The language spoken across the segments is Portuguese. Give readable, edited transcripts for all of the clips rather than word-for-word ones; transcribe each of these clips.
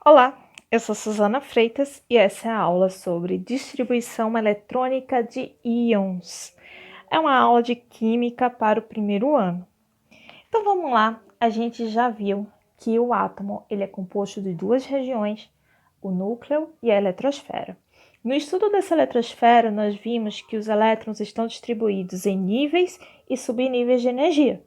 Olá, eu sou Susana Freitas e essa é a aula sobre distribuição eletrônica de íons. É uma aula de química para o primeiro ano. Então vamos lá, a gente já viu que o átomo ele é composto de duas regiões, o núcleo e a eletrosfera. No estudo dessa eletrosfera, nós vimos que os elétrons estão distribuídos em níveis e subníveis de energia,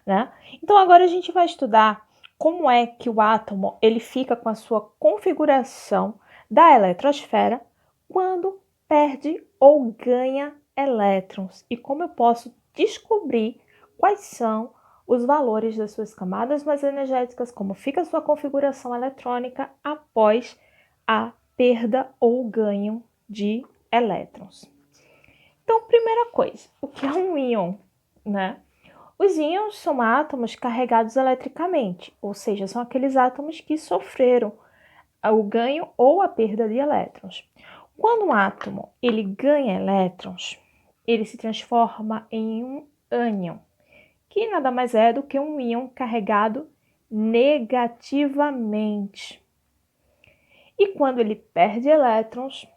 né? Então agora a gente vai estudar como é que o átomo ele fica com a sua configuração da eletrosfera quando perde ou ganha elétrons e como eu posso descobrir quais são os valores das suas camadas mais energéticas, como fica a sua configuração eletrônica após a perda ou ganho de elétrons. Então, primeira coisa, o que é um íon, né? Os íons são átomos carregados eletricamente, ou seja, são aqueles átomos que sofreram o ganho ou a perda de elétrons. Quando um átomo ele ganha elétrons, ele se transforma em um ânion, que nada mais é do que um íon carregado negativamente. E quando ele perde elétrons,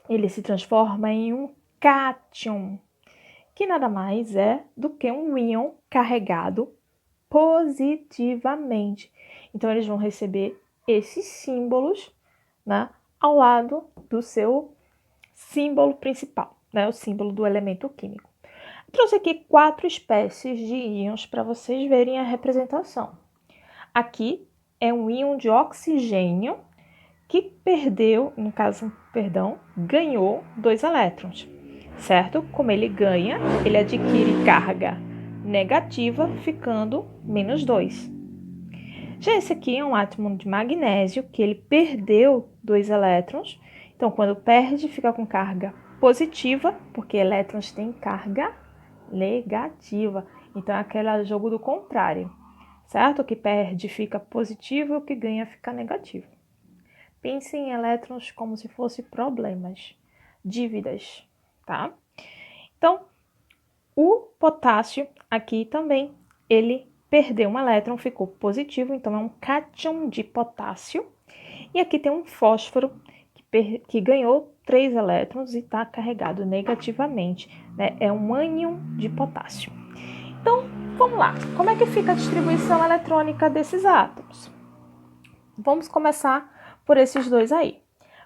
ele se transforma em um cátion, que nada mais é do que um íon carregado positivamente. Então, eles vão receber esses símbolos, né, ao lado do seu símbolo principal, né, o símbolo do elemento químico. Trouxe aqui 4 espécies de íons para vocês verem a representação. Aqui é um íon de oxigênio que ganhou 2 elétrons, certo? Como ele ganha, ele adquire carga negativa, ficando -2. Já esse aqui é um átomo de magnésio, que ele perdeu 2 elétrons. Então, quando perde, fica com carga positiva, porque elétrons têm carga negativa. Então, é aquele jogo do contrário, certo? O que perde fica positivo e o que ganha fica negativo. Pense em elétrons como se fossem problemas, dívidas, tá? Então, o potássio aqui também, ele perdeu um elétron, ficou positivo, então é um cátion de potássio. E aqui tem um fósforo que ganhou 3 elétrons e está carregado negativamente, né? É um ânion de potássio. Então, vamos lá. Como é que fica a distribuição eletrônica desses átomos? Vamos começar por esses dois aí.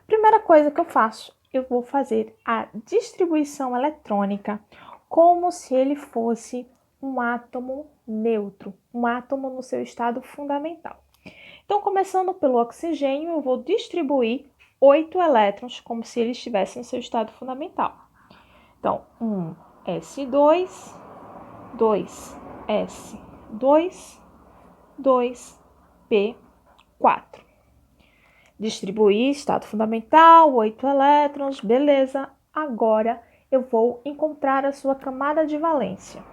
Primeira coisa que eu faço, eu vou fazer a distribuição eletrônica como se ele fosse um átomo neutro, um átomo no seu estado fundamental. Então, começando pelo oxigênio, eu vou distribuir 8 elétrons como se ele estivesse no seu estado fundamental. Então, 1 S2, 2 S2, 2 P4. Distribuir estado fundamental, 8 elétrons, beleza. Agora eu vou encontrar a sua camada de valência.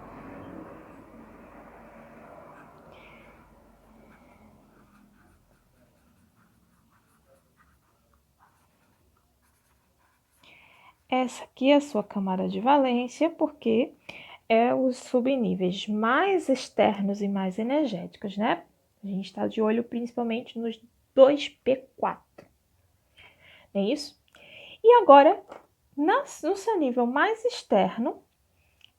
Essa aqui é a sua camada de valência, porque é os subníveis mais externos e mais energéticos, né? A gente está de olho principalmente nos 2p4. Não é isso? E agora, no seu nível mais externo,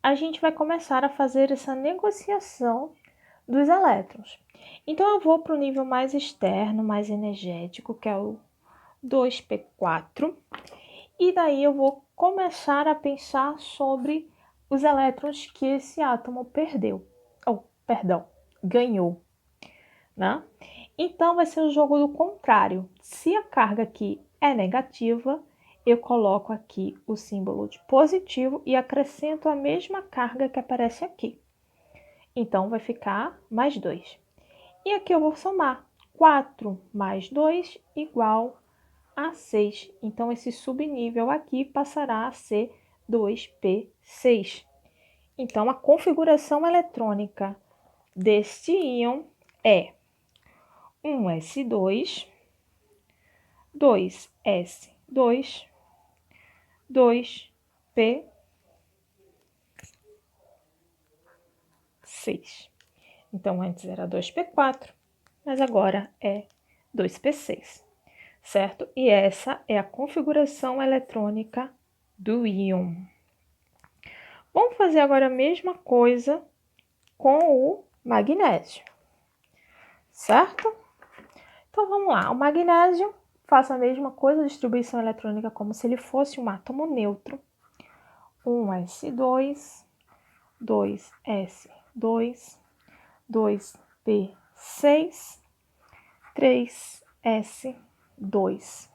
a gente vai começar a fazer essa negociação dos elétrons. Então, eu vou para o nível mais externo, mais energético, que é o 2p4, e daí eu vou começar a pensar sobre os elétrons que esse átomo ganhou, né? Então, vai ser o jogo do contrário. Se a carga aqui é negativa, eu coloco aqui o símbolo de positivo e acrescento a mesma carga que aparece aqui. Então, vai ficar mais 2. E aqui eu vou somar 4 mais 2 igual a 6. Então, esse subnível aqui passará a ser 2p6. Então, a configuração eletrônica deste íon é 1s2, 2s2, 2p6. Então, antes era 2p4, mas agora é 2p6, certo? E essa é a configuração eletrônica do íon. Vamos fazer agora a mesma coisa com o magnésio, certo? Então, vamos lá. O magnésio, faça a mesma coisa, distribuição eletrônica como se ele fosse um átomo neutro. 1s2, 2s2, 2p6, 3s2.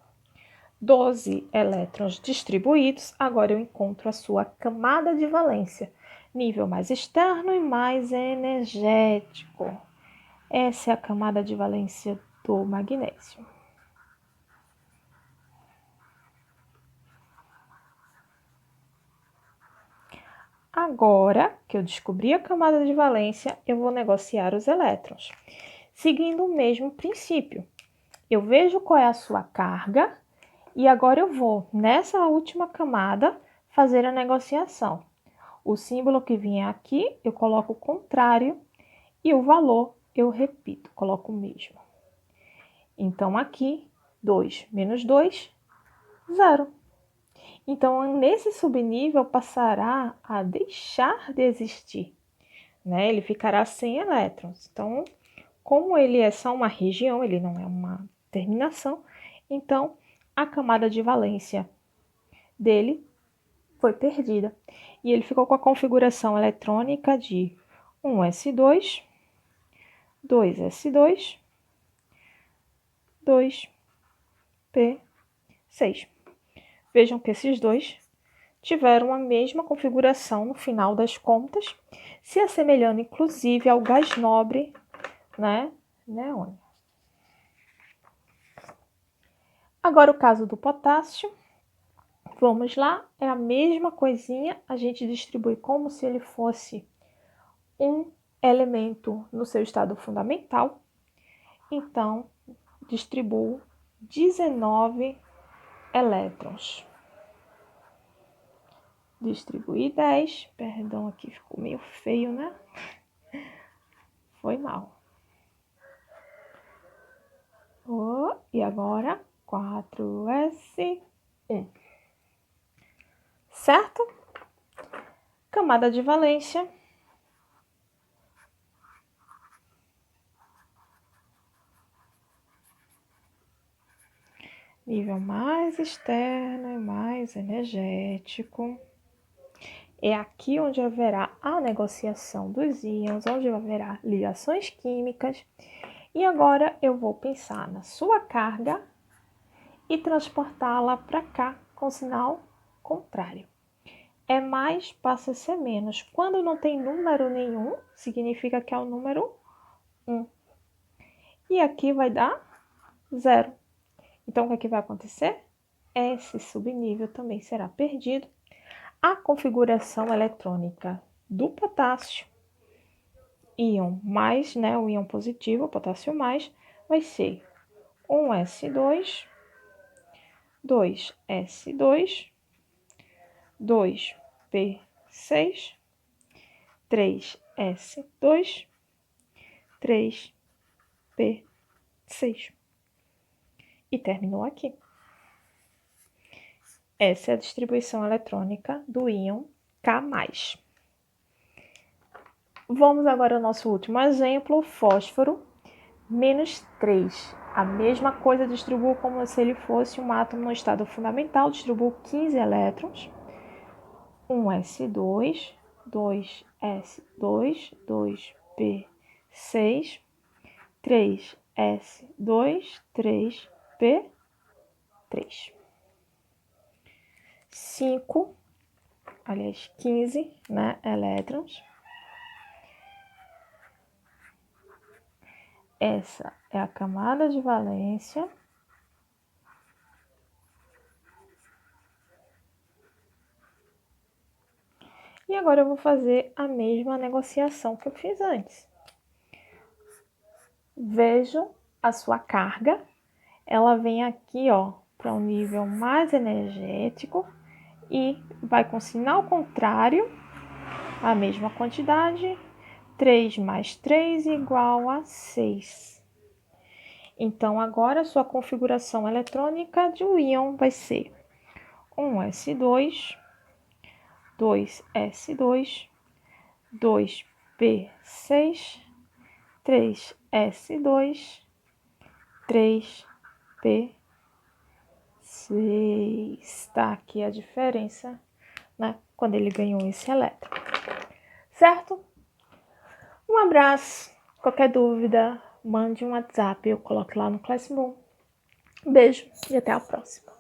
12 elétrons distribuídos. Agora eu encontro a sua camada de valência. Nível mais externo e mais energético. Essa é a camada de valência do magnésio. Agora que eu descobri a camada de valência, eu vou negociar os elétrons, seguindo o mesmo princípio. Eu vejo qual é a sua carga e agora eu vou, nessa última camada, fazer a negociação. O símbolo que vinha aqui, eu coloco o contrário e o valor, eu repito, coloco o mesmo. Então, aqui, 2 menos 2, 0. Então, nesse subnível, passará a deixar de existir, né? Ele ficará sem elétrons. Então, como ele é só uma região, ele não é uma terminação, então a camada de valência dele foi perdida. E ele ficou com a configuração eletrônica de 1s2, 2s2, 2p6. Vejam que esses dois tiveram a mesma configuração no final das contas, se assemelhando inclusive ao gás nobre, né, neônio. Agora o caso do potássio. Vamos lá, é a mesma coisinha, a gente distribui como se ele fosse um elemento no seu estado fundamental. Então, distribuo 19 elétrons. Distribuí 10, perdão, aqui ficou meio feio, né? Foi mal. E agora, 4s1. Certo? Camada de valência. Nível mais externo e mais energético. É aqui onde haverá a negociação dos íons, onde haverá ligações químicas. E agora eu vou pensar na sua carga e transportá-la para cá com sinal contrário. É mais, passa a ser menos. Quando não tem número nenhum, significa que é o número 1. E aqui vai dar 0. Então, o que é que vai acontecer? Esse subnível também será perdido. A configuração eletrônica do potássio, íon mais, né, o íon positivo, o potássio mais, vai ser 1s2, 2s2, 2p6, 3s2, 3p6. E terminou aqui. Essa é a distribuição eletrônica do íon K+. Vamos agora ao nosso último exemplo, fósforo, -3. A mesma coisa, distribuo como se ele fosse um átomo no estado fundamental, distribuo 15 elétrons. 1s2, 2s2, 2p6, 3s2, 3p3. 15, né, elétrons. Essa é a camada de valência. E agora eu vou fazer a mesma negociação que eu fiz antes. Vejo a sua carga, ela vem aqui, ó, para um nível mais energético e vai com sinal contrário, a mesma quantidade, 3 mais 3 igual a 6. Então, agora sua configuração eletrônica de um íon vai ser 1s2, 2s2, 2p6, 3s2, 3p6. Tá aqui a diferença, né, quando ele ganhou esse elétron. Certo? Um abraço. Qualquer dúvida, mande um WhatsApp, eu coloco lá no Classroom. Beijo e até a próxima.